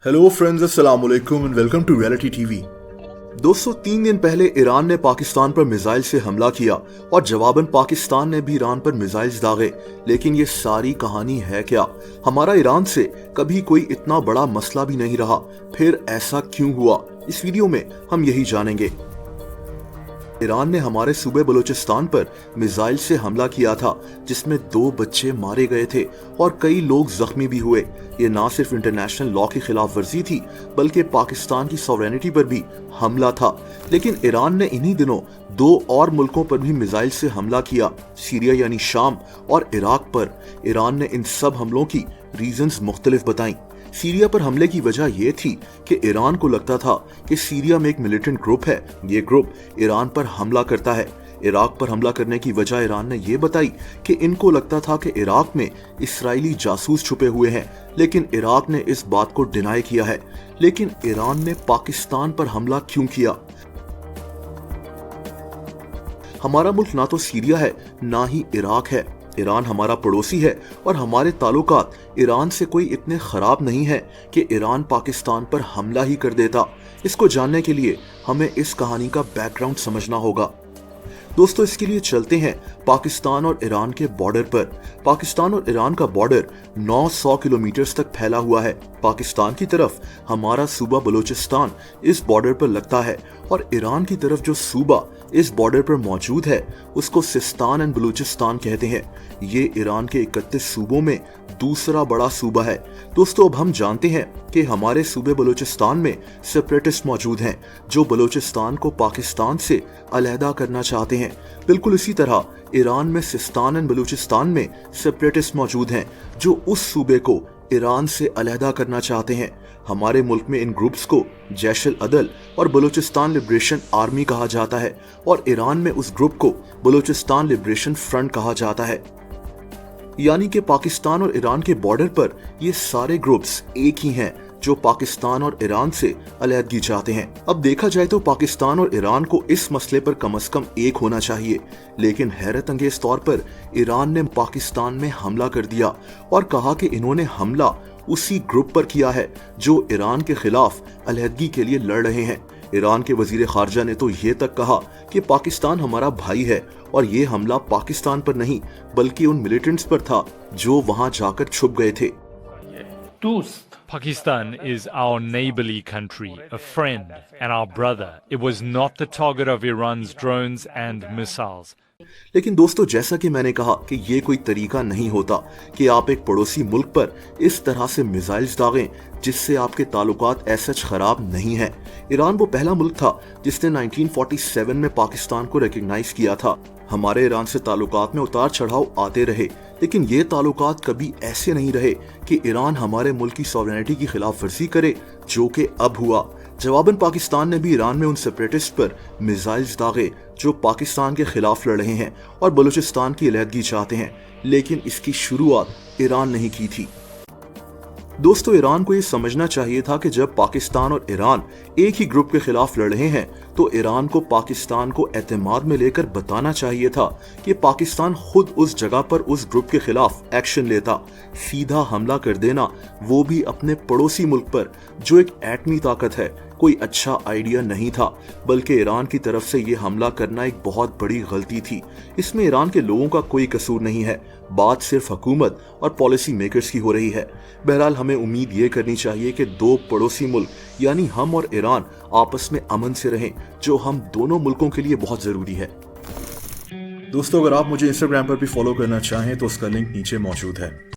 Hello friends, अस्सलाम वालेकुम and welcome to reality TV. दोस्तों, 3 दिन पहले ईरान ने पाकिस्तान पर मिसाइल से हमला किया और जवाबन पाकिस्तान ने भी ईरान पर मिसाइल्स दागे। लेकिन ये सारी कहानी है क्या? हमारा ईरान से कभी कोई इतना बड़ा मसला भी नहीं रहा, फिर ऐसा क्यों हुआ? इस वीडियो में हम यही जानेंगे। ईरान ने हमारे सूबे बलूचिस्तान पर मिसाइल से हमला किया था, जिसमें 2 बच्चे मारे गए थे और कई लोग जख्मी भी हुए। ये ना सिर्फ इंटरनेशनल लॉ की खिलाफ वर्जी थी, बल्कि पाकिस्तान की सॉवरेनिटी पर भी हमला था। लेकिन ईरान ने इन्हीं दिनों 2 और मुल्कों पर भी मिसाइल से हमला किया, सीरिया यानी शाम और इराक पर। ईरान ने इन सब हमलों की रीजंस मुख्तलिफ बताई। सीरिया पर हमले की वजह यह थी कि ईरान को लगता था कि सीरिया में एक मिलिटेंट ग्रुप है, ये ग्रुप ईरान पर हमला करता है। इराक पर हमला करने की वजह ईरान ने यह बताई कि इनको लगता था कि इराक में इस्राएली जासूस छुपे हुए हैं, लेकिन इराक ने इस बात को डिनाई किया है। लेकिन ईरान ने पाकिस्तान पर हमला क्यों किया? हमारा मुल्क ना तो सीरिया है, ना ही इराक है। ईरान हमारा पड़ोसी है और हमारे ताल्लुकात ईरान से कोई इतने खराब नहीं है कि ईरान पाकिस्तान पर हमला ही कर देता। इसको जानने के लिए हमें इस कहानी का बैकग्राउंड समझना होगा। दोस्तों, इसके लिए चलते हैं पाकिस्तान और ईरान के बॉर्डर पर। पाकिस्तान और ईरान का बॉर्डर 900 किलोमीटर तक फैला हुआ है। पाकिस्तान की तरफ हमारा सूबा बलूचिस्तान इस बॉर्डर पर लगता है और ईरान की तरफ जो सूबा इस बॉर्डर पर मौजूद है उसको सिस्तान एंड बलूचिस्तान कहते हैं। ये ईरान के 31 सूबों में दूसरा बड़ा सूबा है। दोस्तों, अब हम जानते हैं कि हमारे सूबे बलूचिस्तान में सेपरेटिस्ट मौजूद हैं जो बलूचिस्तान को पाकिस्तान से अलहदा करना चाहते हैं। बिल्कुल इसी तरह ईरान में सिस्तान एंड बलूचिस्तान में सेपरेटिस्ट मौजूद हैं जो उस सूबे को ईरान से अलहदा करना चाहते हैं। हमारे मुल्क में इन ग्रुप्स को जैश अदल और बलूचिस्तान लिबरेशन आर्मी कहा जाता है और ईरान में उस ग्रुप को बलूचिस्तान लिबरेशन फ्रंट कहा जाता है। यानी कि पाकिस्तान और ईरान के बॉर्डर पर ये सारे ग्रुप्स एक ही हैं जो पाकिस्तान और ईरान से अलहदगी चाहते हैं। अब देखा जाए तो पाकिस्तान और ईरान को इस मसले पर कम से कम एक होना चाहिए, लेकिन हैरत अंगेज तौर पर ईरान ने पाकिस्तान में हमला कर दिया और कहा कि इन्होंने हमला उसी ग्रुप पर किया है जो ईरान के खिलाफ अलहदगी के लिए लड़ रहे हैं। ईरान के वजीर खारजा ने तो ये तक कहा कि पाकिस्तान हमारा भाई है और ये हमला पाकिस्तान पर नहीं बल्कि उन मिलिटेंट्स पर था जो वहां जाकर छुप गए थे। Pakistan is our neighborly country, a friend and our brother. It was not the target of Iran's drones and missiles. लेकिन दोस्तों, जैसा कि मैंने कहा कि ये कोई तरीका नहीं होता कि आप एक पड़ोसी मुल्क पर इस तरह से मिसाइल्स दागें जिससे आपके ताल्लुकात ऐसे खराब नहीं है। ईरान वो पहला मुल्क था जिसने 1947 में पाकिस्तान को रिकॉग्नाइज किया था। हमारे ईरान से ताल्लुकात में उतार चढ़ाव आते रहे, लेकिन ये ताल्लुकात कभी ऐसे नहीं रहे कि ईरान हमारे मुल्क की सॉवरेनिटी की खिलाफ वर्जी करे, जो कि अब हुआ। जवाबन पाकिस्तान ने भी ईरान में उन सेपरेटिस्ट पर मिसाइल्स दागे जो पाकिस्तान के खिलाफ लड़ रहे हैं और बलूचिस्तान की अलहदगी चाहते हैं, लेकिन इसकी शुरुआत ईरान नहीं की थी। दोस्तों, ईरान को ये समझना चाहिए था कि जब पाकिस्तान और ईरान एक ही ग्रुप के खिलाफ लड़ रहे हैं तो ईरान को पाकिस्तान को एतमाद में लेकर बताना चाहिए था कि पाकिस्तान खुद उस जगह पर उस ग्रुप के खिलाफ एक्शन लेता। सीधा हमला कर देना, वो भी अपने पड़ोसी मुल्क पर जो एक एटमी ताकत है, कोई अच्छा आइडिया नहीं था, बल्कि ईरान की तरफ से ये हमला करना एक बहुत बड़ी गलती थी। इसमें ईरान के लोगों का कोई कसूर नहीं है, बात सिर्फ हुकूमत और पॉलिसी मेकर्स की हो रही है। बहरहाल, हमें उम्मीद ये करनी चाहिए कि 2 पड़ोसी मुल्क यानी हम और ईरान आपस में अमन से रहें, जो हम दोनों मुल्कों के लिए बहुत जरूरी है। दोस्तों, अगर आप मुझे इंस्टाग्राम पर भी फॉलो करना चाहें तो उसका लिंक नीचे मौजूद है।